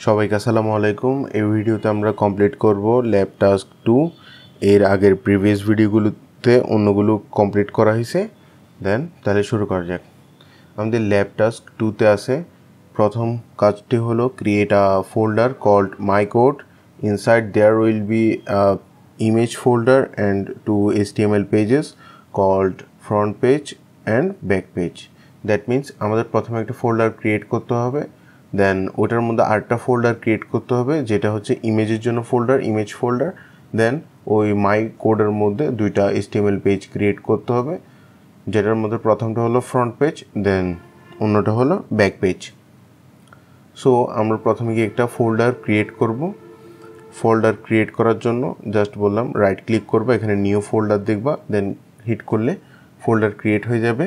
সবাইকে আসসালামু আলাইকুম। এই ভিডিওতে আমরা কমপ্লিট করব ল্যাব টাস্ক 2। এর আগের প্রিভিয়াস ভিডিওগুলোতে অন্যগুলো কমপ্লিট করা হয়েছে। তাহলে শুরু করা যাক। আমাদের ল্যাব টাস্ক 2তে আছে প্রথম কাজটি হলো create a folder called my code. Inside there will be image folder and 2 HTML pages called front page and back page. That means আমাদের প্রথমে একটা ফোল্ডার ক্রিয়েট করতে হবে, দেন ওটার মধ্যে আরেকটা ফোল্ডার ক্রিয়েট করতে হবে যেটা হচ্ছে ইমেজের জন্য ফোল্ডার, ইমেজ ফোল্ডার। দেন ওই মাই কোডের মধ্যে দুইটা HTML পেজ ক্রিয়েট করতে হবে, যেটার মধ্যে প্রথমটা হলো ফ্রন্ট পেজ, দেন অন্যটা হলো ব্যাক পেজ। সো আমরা প্রথমে গিয়ে একটা ফোল্ডার ক্রিয়েট করব। ফোল্ডার ক্রিয়েট করার জন্য জাস্ট বললাম রাইট ক্লিক করবা, এখানে নিউ ফোল্ডার দেখবা, দেন হিট করলে ফোল্ডার ক্রিয়েট হয়ে যাবে।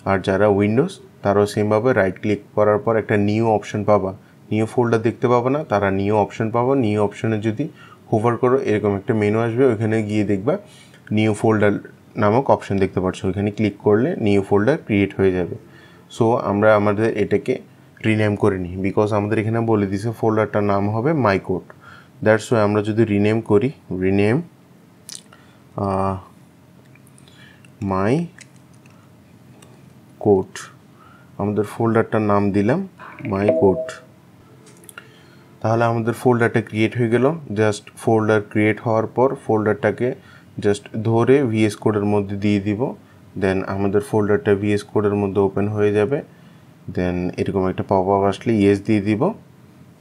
আর যারা উইন্ডোজ তারাও সেমভাবে রাইট ক্লিক করার পর একটা নিউ অপশন পাবা, নিউ ফোল্ডার দেখতে পাবা না, তারা নিউ অপশন পাবা। নিউ অপশনে যদি হোভার করো এরকম একটা মেনু আসবে, ওইখানে গিয়ে দেখবা নিউ ফোল্ডার নামক অপশন দেখতে পাচ্ছ, ওইখানে ক্লিক করলে নিউ ফোল্ডার ক্রিয়েট হয়ে যাবে। সো আমরা আমাদের এটাকে রিনেম করে নিই, বিকজ আমাদের এখানে বলে দিছে ফোল্ডারটার নাম হবে মাই কোড। দ্যাটস ওয়াই আমরা যদি রিনেম করি, রিনেম মাই কোড, আমাদের ফোল্ডারটার নাম দিলাম মাই কোড। তাহলে আমাদের ফোল্ডারটা ক্রিয়েট হয়ে গেল। জাস্ট ফোল্ডার ক্রিয়েট হওয়ার পর ফোল্ডারটাকে জাস্ট ধরে VS কোডের মধ্যে দিয়ে দিব, দেন আমাদের ফোল্ডারটা VS কোডের মধ্যে ওপেন হয়ে যাবে। দেন এরকম একটা পপ আপ আসলে ইয়েস দিয়ে দিব,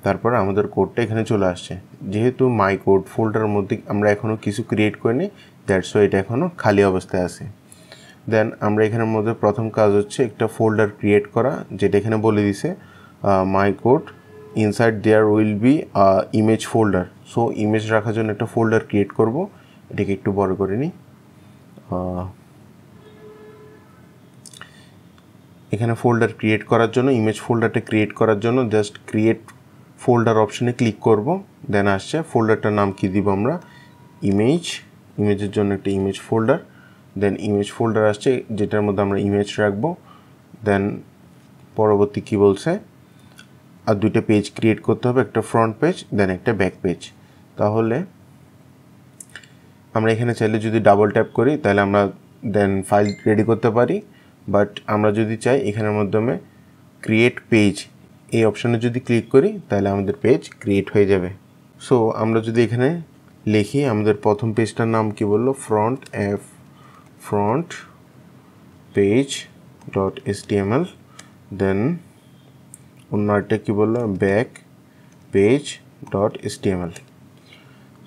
তারপর আমাদের কোডটা এখানে চলে আসছে। যেহেতু মাই কোড ফোল্ডারের মধ্যে আমরা এখনও কিছু ক্রিয়েট করিনি, দ্যাটস ওয়াই এটা এখনও খালি অবস্থায় আছে। দেন আমরা এখানের মধ্যে প্রথম কাজ হচ্ছে একটা ফোল্ডার ক্রিয়েট করা, যেটা এখানে বলে দিছে my code inside there will be image folder. So image রাখার জন্য একটা ফোল্ডার ক্রিয়েট করব। এটাকে একটু বড় করে নিই। এখানে ফোল্ডার ক্রিয়েট করার জন্য, ইমেজ ফোল্ডারটা ক্রিয়েট করার জন্য জাস্ট ক্রিয়েট ফোল্ডার অপশনে ক্লিক করব। দেন আসছে ফোল্ডারটার নাম কি দিব আমরা, ইমেজ। ইমেজের জন্য একটা ইমেজ ফোল্ডার, দেন ইমেজ ফোল্ডার আসছে যেটার মধ্যে আমরা ইমেজ রাখবো। দেন পরবর্তী কি বলছে, আর দুইটা পেজ ক্রিয়েট করতে হবে, একটা ফ্রন্ট পেজ দেন একটা ব্যাক পেজ। তাহলে আমরা এখানে চাইলে যদি ডাবল ট্যাপ করি তাহলে আমরা দেন ফাইল রেডি করতে পারি, বাট আমরা যদি চাই এখানের মাধ্যমে ক্রিয়েট পেজ এই অপশানে যদি ক্লিক করি তাহলে আমাদের পেজ ক্রিয়েট হয়ে যাবে। সো আমরা যদি এখানে লিখি আমাদের প্রথম পেজটার নাম কি বললো, ফ্রন্ট পেজ ডট HTML, দেন অন্য একটা কী বললো back page dot HTML।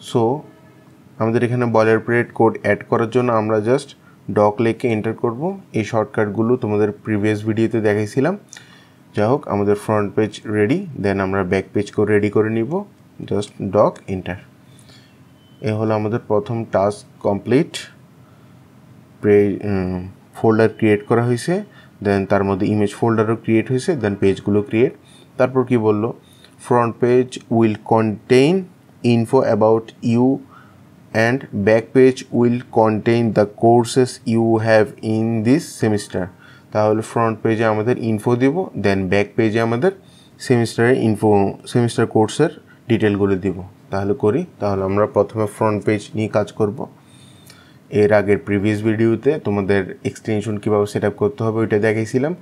So আমাদের এখানে বয়লারপ্লেট কোড অ্যাড করার জন্য আমরা জাস্ট ডক লিখে এন্টার করব। এই শর্টকাটগুলো তোমাদের প্রিভিয়াস ভিডিওতে দেখাইছিলাম। যাই হোক আমাদের ফ্রন্ট পেজ রেডি, দেন আমরা ব্যাক পেজ করে রেডি করে নিব, জাস্ট ডক এন্টার। এ হলো আমাদের প্রথম টাস্ক কমপ্লিট। ফোল্ডার ক্রিয়েট করা হয়েছে, দেন তার মধ্যে ইমেজ ফোল্ডারও ক্রিয়েট হয়েছে, দেন পেজগুলো ক্রিয়েট। তারপর কি বললো, front page will contain info about you and back page will contain the courses you have in this semester. তাহলে ফ্রন্ট পেজে আমাদের ইনফো দিব, দেন ব্যাক পেজে আমাদের সেমিস্টারের ইনফো, সেমিস্টার কোর্সের ডিটেলগুলো দিব। তাহলে করি, তাহলে আমরা প্রথমে ফ্রন্ট পেজ নিয়ে কাজ করব। এর আগের প্রিভিয়াস ভিডিওতে তোমাদের এক্সটেনশন কীভাবে সেট আপ করতে হবে ওইটা দেখাইছিলাম।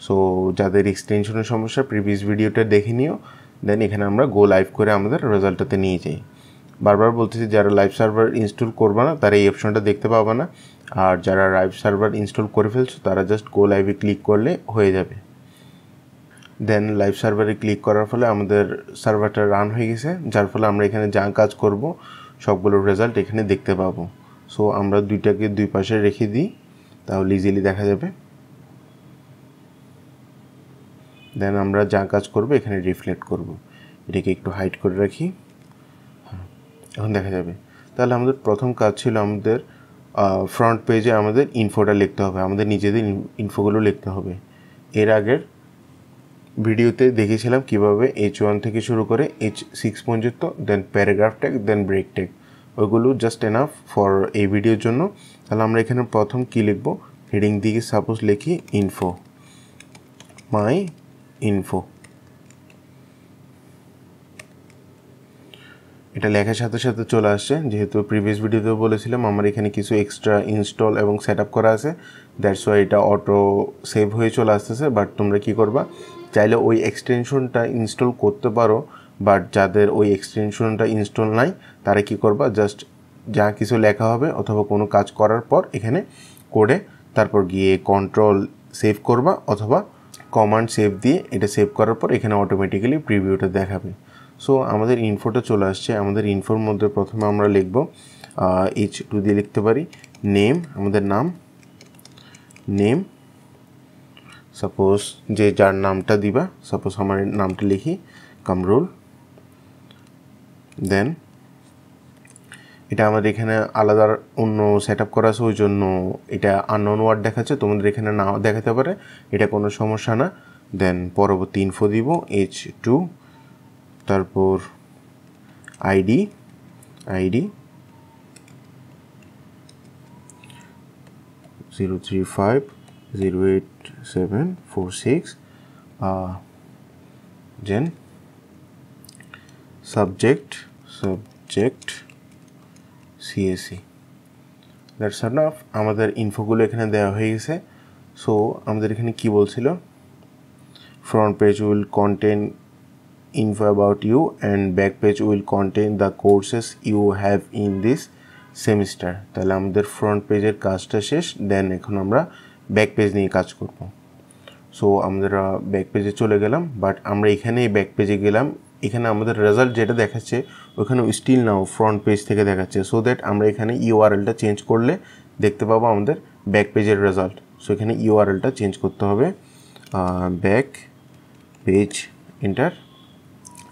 সো যাদের এক্সটেনশনের সমস্যা প্রিভিয়াস ভিডিওটা দেখে নিও, দেন এখানে আমরা গো লাইভ করে আমাদের রেজাল্টটাতে নিয়ে যাই। বারবার বলতেছি যারা লাইভ সার্ভার ইনস্টল করবে না তারা এই অপশনটা দেখতে পাবে না, আর যারা লাইভ সার্ভার ইনস্টল করে ফেলছো তারা জাস্ট গো লাইভে ক্লিক করলে হয়ে যাবে। দেন লাইভ সার্ভারে ক্লিক করার ফলে আমাদের সার্ভারটা রান হয়ে গেছে, যার ফলে আমরা এখানে যা কাজ করব সবগুলোর রেজাল্ট এখানে দেখতে পাবো। সো আমরা দুইটাকে দুই পাশে রেখে দিই, তাহলে ইজিলি দেখা যাবে। দেন আমরা যা কাজ করব এখানে রিফ্লেক্ট করব। এটাকে একটু হাইড করে রাখি, এখন দেখা যাবে। তাহলে আমাদের প্রথম কাজ ছিল আমাদের ফ্রন্ট পেজে আমাদের ইনফোটা লিখতে হবে, আমাদের নিজেদের ইনফোগুলো লিখতে হবে। এর আগের ভিডিওতে দেখেছিলাম কিভাবে H1 থেকে শুরু করে H6 পর্যন্ত, দেন প্যারাগ্রাফ ট্যাগ, দেন ব্রেক ট্যাগ, ওইগুলো জাস্ট এনাফ ফর এই ভিডিওর জন্য। তাহলে আমরা এখানে প্রথম কী লিখব, হেডিং দিকে সাপোজ লিখি ইনফো, মাই ইনফো। এটা লেখার সাথে সাথে চলে আসছে, যেহেতু প্রিভিয়াস ভিডিওতে বলেছিলাম আমার এখানে কিছু এক্সট্রা ইনস্টল এবং সেট আপ করা আছে, দ্যাটস ওয়াই এটা অটো সেভ হয়ে চলে আসতেছে। বাট তোমরা কী করবা, চাইলে ওই এক্সটেনশনটা ইনস্টল করতে পারো, বাট যাদের ওই এক্সটেনশনটা ইনস্টল নাই তারা কী করবা, জাস্ট যা কিছু লেখা হবে অথবা কোনো কাজ করার পর এখানে কোডে তারপর গিয়ে কন্ট্রোল সেভ করবা অথবা কমান্ড সেভ দিয়ে এটা সেভ করার পর এখানে অটোমেটিক্যালি প্রিভিউটা দেখাবে। সো আমাদের ইনফোটা চলে আসছে। আমাদের ইনফোর মধ্যে প্রথমে আমরা লিখব H2 দিয়ে লিখতে পারি নেম, আমাদের নেম সাপোজ যে যার নামটা দিবা, সাপোজ আমার নামটা লিখি কামরুল। দেন এটা আমাদের এখানে আলাদা অন্য সেট আপ করা আছে, ওই জন্য এটা আননোন ওয়ার্ড দেখাচ্ছে, তোমাদের এখানে নাও দেখাতে পারে, এটা কোনো সমস্যা না। দেন পরবর্তী ইনফো দিব H2, তারপর ID 035084746, then subject CSE। That's enough. আমাদের ইনফোগুলো এখানে দেওয়া হয়ে গেছে। সো আমাদের এখানে কি বলছিল, front page will contain info about you and back page will contain the courses you have in this semester। তাহলে আমাদের ফ্রন্ট পেজের কাজটা শেষ, দেন এখন আমরা ব্যাক পেজ নিয়ে কাজ করব। সো আমরা ব্যাক পেজে চলে গেলাম, বাট আমরা এখানে ব্যাক পেজে গেলাম, এখানে আমাদের রেজাল্ট যেটা দেখাচ্ছে ওখানে স্টিল নাও ফ্রন্ট পেজ থেকে দেখাচ্ছে। সো দ্যাট আমরা এখানে ইউআরএলটা চেঞ্জ করলে দেখতে পাবো আমাদের ব্যাক পেজের রেজাল্ট। সো এখানে ইউআরএলটা চেঞ্জ করতে হবে, ব্যাক পেজ এন্টার।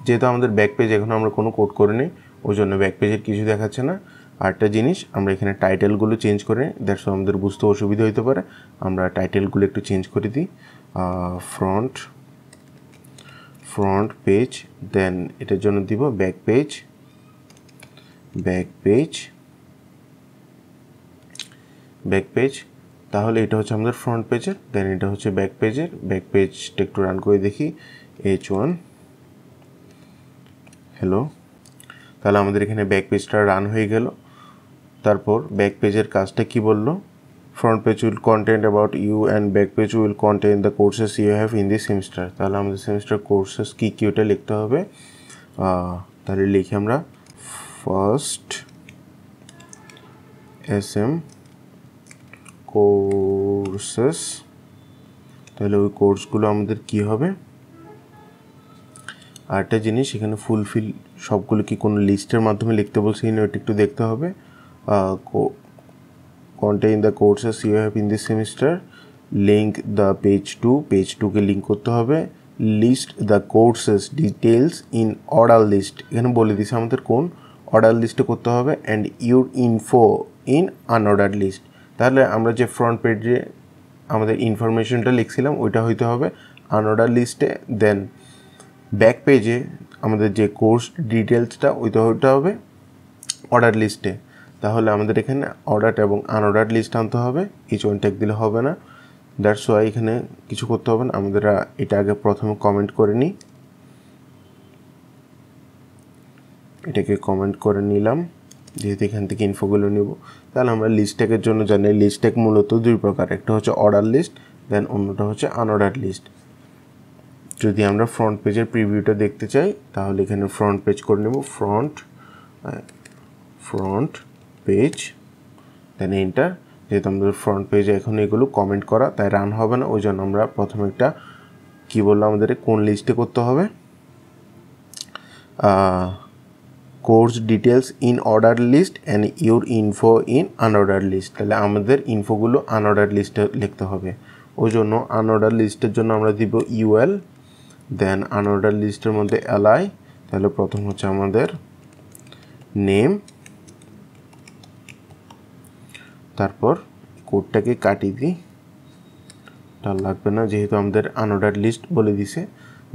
যেহেতু আমাদের ব্যাক পেজ এখন আমরা কোনো কোড করে নিই, ওই জন্য ব্যাক পেজের কিছু দেখাচ্ছে না। আরেকটা জিনিস, আমরা এখানে টাইটেলগুলো চেঞ্জ করে নিই, দ্যাটস আমাদের বুঝতে অসুবিধা হতে পারে, আমরা টাইটেলগুলো একটু চেঞ্জ করে দিই, ফ্রন্ট পেজ, দেন এটার জন্য দিব ব্যাক পেজ। তাহলে এটা হচ্ছে আমাদের ফ্রন্ট পেজের, দেন এটা হচ্ছে ব্যাক পেজটা একটু রান করে দেখি, H1 হ্যালো। তাহলে আমাদের এখানে ব্যাক পেজটা রান হয়ে গেল। তারপর ব্যাক পেজের কাজটা কি বলল, front page will content about you and back page will content the courses you have in this semester. তাহলে আমাদের সেমিস্টার কোর্সেস কী কী ওটা লিখতে হবে। তাহলে লিখি আমরা ফার্স্ট SM কোর্সেস। তাহলে ওই কোর্সগুলো আমাদের কি হবে। আরেকটা জিনিস, এখানে ফুলফিল সবগুলো কি কোনো লিস্টের মাধ্যমে লিখতে বলছে কিনা ওটা একটু দেখতে হবে। contain the courses you have in this semester, link the page 2 K link করতে হবে, list the courses details in order list, এখানে বলে দিছে আমাদের কোন অর্ডার লিস্টে করতে হবে, and your info in unordered list। তাহলে আমরা যে ফ্রন্ট পেজে আমাদের ইনফরমেশনটা লিখছিলাম ওইটা হইতে হবে আনঅর্ডার লিস্টে, দেন ব্যাক পেজে আমাদের যে কোর্স ডিটেলসটা ওইটা হইতে হবে অর্ডার লিস্টে। তাহলে আমাদের এখানে অর্ডার এবং আনঅর্ডার লিস্ট আনতে হবে, H1 ট্যাগ দিলে হবে না, দ্যাটস ওয়াই এখানে কিছু করতে হবে না। আমাদের এটা আগে প্রথমে কমেন্ট করে নিই, এটাকে কমেন্ট করে নিলাম, যেহেতু এখান থেকে ইনফোগুলো নেব। তাহলে আমরা লিস্ট ট্যাগের জন্য জানি লিস্ট ট্যাগ মূলত দুই প্রকার, একটা হচ্ছে অর্ডার লিস্ট, দেন অন্যটা হচ্ছে আনঅর্ডার লিস্ট। যদি আমরা ফ্রন্ট পেজের প্রিভিউটা দেখতে চাই তাহলে এখানে ফ্রন্ট পেজ করে নেব, ফ্রন্ট পেজ, দেন এন্টার। যেহেতু আমাদের ফ্রন্ট পেজে এখন এগুলো কমেন্ট করা তাই রান হবে না, ওই জন্য আমরা প্রথমে একটা কী বললাম আমাদের কোন লিস্টে করতে হবে, course details in order list and your info in unordered list. তাহলে আমাদের ইনফোগুলো আনঅর্ডার লিস্টে লিখতে হবে, ওই জন্য আনঅর্ডার লিস্টের জন্য আমরা দিব UL, দেন আনঅর্ডার লিস্টের মধ্যে LI। তাহলে প্রথম হচ্ছে আমাদের নেম, তারপর কোডটাকে কাটিয়ে দিই, তার লাগবে না যেহেতু আমাদের আনঅর্ডার লিস্ট বলে দিছে।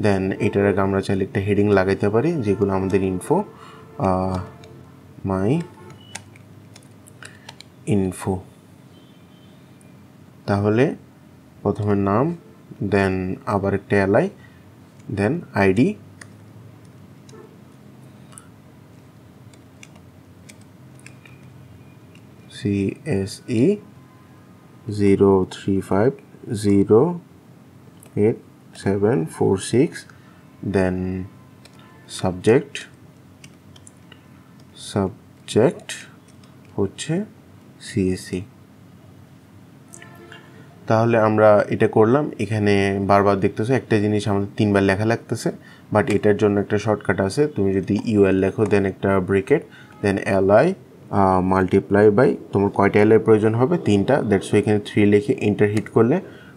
দেন এটার আগে আমরা চাইলে একটা হেডিং লাগাইতে পারি যেগুলো আমাদের ইনফো, মাই ইনফো। তাহলে প্রথমে নাম, দেন আবার একটা LI, দেন আইডি, CSE 035084746, then subject হচ্ছে CSE। তাহলে আমরা এটা করলাম। এখানে বারবার দেখতেছো একটা জিনিস আমাদের 3 বার লেখা লাগতেছে, বাট এটার জন্য একটা শর্টকাট আছে। তুমি যদি UL লেখো, দেন একটা bracket, then LI multiply by, তোমার কয়টা LI প্রয়োজন হবে? 3টা। দ্যাটস এখানে 3 লিখে এন্টার হিট করলে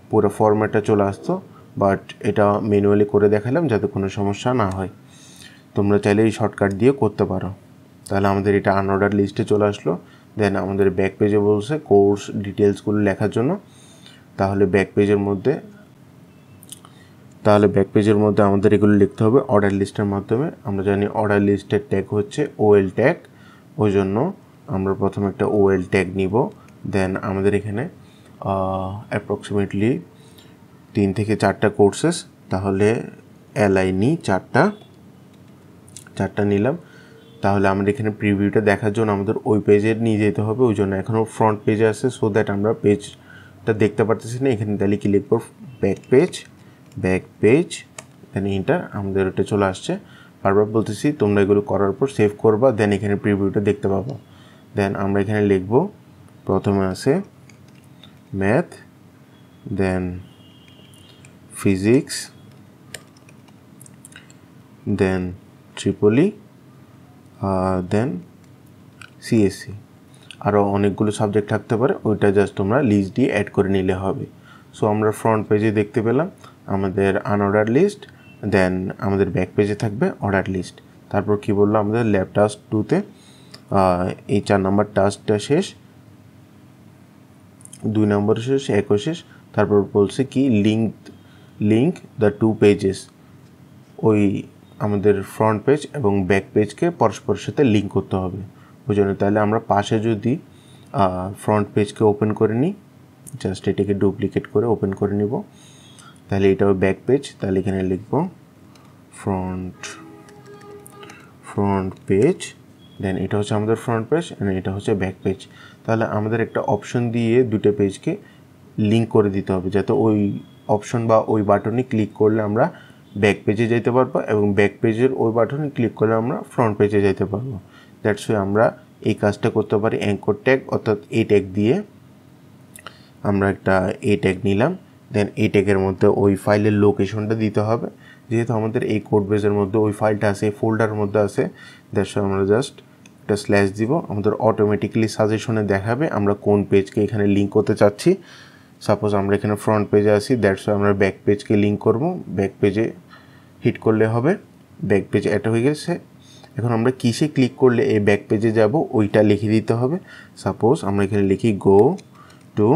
পুরো ফরম্যাটটা চলে আসতো, বাট এটা ম্যানুয়ালি করে দেখালাম যাতে কোনো সমস্যা না হয়। তোমরা চাইলে এই শর্টকাট দিয়ে করতে পারো। তাহলে আমাদের এটা আনঅর্ডার লিস্টে চলে আসলো। দেন আমাদের ব্যাক পেজে বলছে কোর্স ডিটেলসগুলো লেখার জন্য। তাহলে ব্যাক পেজের মধ্যে আমাদের এগুলো লিখতে হবে অর্ডার লিস্টের মাধ্যমে। আমরা জানি অর্ডার লিস্টের ট্যাগ হচ্ছে OL ট্যাগ, ওই জন্য আমরা প্রথমে একটা OL ট্যাগ নিব। দেন আমাদের এখানে অ্যাপ্রক্সিমেটলি 3 থেকে 4টা কোর্সেস, তাহলে LI নিই 4টা নিলাম। তাহলে আমরা এখানে প্রিভিউটা দেখার জন্য আমাদের ওই পেজে নিয়ে যেতে হবে, ওই জন্য এখনও ফ্রন্ট পেজে আছে, সো দ্যাট আমরা পেজটা দেখতে পারতেছি না। এখানে তাহলে কি লিখবো? ব্যাক পেজ দেন ইন্টার, আমাদের ওটা চলে আসছে। বারবার বলতেছি তোমরা এগুলো করার পর সেভ করবা, দেন এখানে প্রিভিউটা দেখতে পাবো। দেন আমরা এখানে লিখবো, প্রথমে আছে ম্যাথ, দেন ফিজিক্স, দেন ট্রিপলি, দেন CSE। আরও অনেকগুলো সাবজেক্ট থাকতে পারে, ওইটা জাস্ট তোমরা লিস্ট দিয়ে অ্যাড করে নিলে হবে। সো আমরা ফ্রন্ট পেজে দেখতে পেলাম আমাদের আনঅর্ডার লিস্ট, দেন আমাদের ব্যাক পেজে থাকবে অর্ডার লিস্ট। তারপর কি বললো, আমাদের ল্যাব টাস্ক 2তে এই 4 নম্বর টাস্কটা শেষ, 2 নম্বর শেষ, 1 শেষ। তারপর বলছে কি লিঙ্ক দ্য 2 পেজেস, ওই আমাদের ফ্রন্ট পেজ এবং ব্যাক পেজকে পরস্পরের সাথে লিঙ্ক করতে হবে। ওই জন্য তাহলে আমরা পাশে যদি ফ্রন্ট পেজকে ওপেন করে নিই, জাস্ট এটাকে ডুপ্লিকেট করে ওপেন করে নিব, তাহলে এটা হবে ব্যাক পেজ। তাহলে এখানে লিখব ফ্রন্ট পেজ, দেন এটা হচ্ছে আমাদের ফ্রন্ট পেজ, এটা হচ্ছে ব্যাক পেজ। তাহলে আমাদের একটা অপশন দিয়ে 2টা পেজকে লিঙ্ক করে দিতে হবে, যাতে ওই অপশন বা ওই বাটনে ক্লিক করলে আমরা ব্যাক পেজে যেতে পারবো, এবং ব্যাক পেজের ওই বাটনে ক্লিক করলে আমরা ফ্রন্ট পেজে যেতে পারবো। দ্যাটস ওয়াই আমরা এই কাজটা করতে পারি অ্যাঙ্কর ট্যাগ, অর্থাৎ এই ট্যাগ দিয়ে আমরা একটা এই ট্যাগ নিলাম। দেন এই ট্যাগের মধ্যে ওই ফাইলের লোকেশনটা দিতে হবে, যেহেতু আমাদের এই কোড বেসের মধ্যে ওই ফাইলটা আছে, এই ফোল্ডারের মধ্যে আছে। দ্যাটস ওয়াই আমরা জাস্ট একটা স্ল্যাশ দিব, আমাদের অটোমেটিক্যালি সাজেশনে দেখাবে আমরা কোন পেজকে এখানে লিঙ্ক করতে চাচ্ছি। সাপোজ আমরা এখানে ফ্রন্ট পেজে আছি, দ্যাটস ওয়াই আমরা ব্যাক পেজকে লিঙ্ক করব। ব্যাক পেজে হিট করলে হবে, ব্যাক পেজ অ্যাড হয়ে গেছে। এখন আমরা কিসে ক্লিক করলে এই ব্যাক পেজে যাব ওইটা লিখে দিতে হবে। সাপোজ আমরা এখানে লিখি গো টু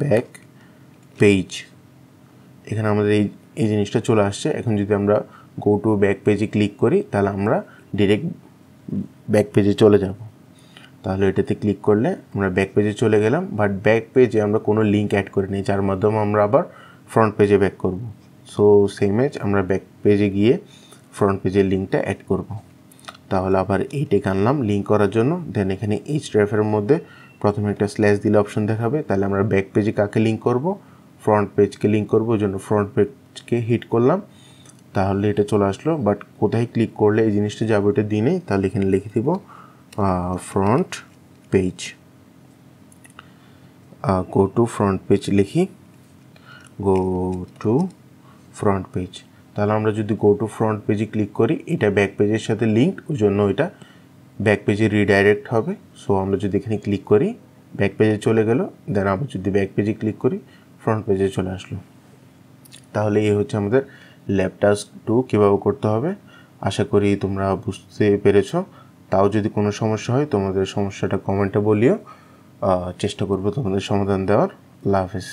ব্যাক পেজ, এখানে আমাদের এই জিনিসটা চলে আসছে। এখন যদি আমরা গো টু ব্যাক পেজে ক্লিক করি, তাহলে আমরা ডিরেক্ট ব্যাক পেজে চলে যাব। তাহলে এটাতে ক্লিক করলে আমরা ব্যাক পেজে চলে গেলাম, বাট ব্যাক পেজে আমরা কোনো লিঙ্ক অ্যাড করি নি, যার মাধ্যমে আমরা আবার ফ্রন্ট পেজে ব্যাক করব। সো সেম এজ আমরা ব্যাক পেজে গিয়ে ফ্রন্ট পেজের লিঙ্কটা অ্যাড করব। তাহলে আবার এইটাকে আনলাম লিঙ্ক করার জন্য। দেন এখানে hrefএর মধ্যে প্রথমে একটা স্ল্যাশ দিলে অপশন দেখাবে, তাহলে আমরা ব্যাক পেজে কাকে লিঙ্ক করব? ফ্রন্ট পেজকে লিঙ্ক করব, ওই জন্য ফ্রন্ট পেজকে হিট করলাম, তাহলে এটা চলে আসলো। বাট কোথায় ক্লিক করলে এই জিনিসটা যাবে ওটা দিই নেই, তাহলে এখানে লিখে দিব front page, go to front page লিখি, গো টু ফ্রন্ট পেজ। তাহলে আমরা যদি গো টু ফ্রন্ট পেজে ক্লিক করি, এটা ব্যাক পেজের সাথে লিঙ্ক, ওই জন্য এটা ব্যাক পেজে রিডাইরেক্ট হবে। সো আমরা যদি এখানে ক্লিক করি ব্যাক পেজে চলে গেল, দেন আবার যদি ব্যাক পেজে ক্লিক করি ফ্রন্ট পেজে চলে আসলো। তাহলে এই হচ্ছে আমাদের ল্যাব টাস্ক 2 কীভাবে করতে হবে। আশা করি তোমরা বুঝতে পেরেছো। তাও যদি কোনো সমস্যা হয় তোমাদের সমস্যাটা কমেন্টে বলিও, চেষ্টা করবো তোমাদের সমাধান দেওয়ার। আল্লাহ হাফেজ।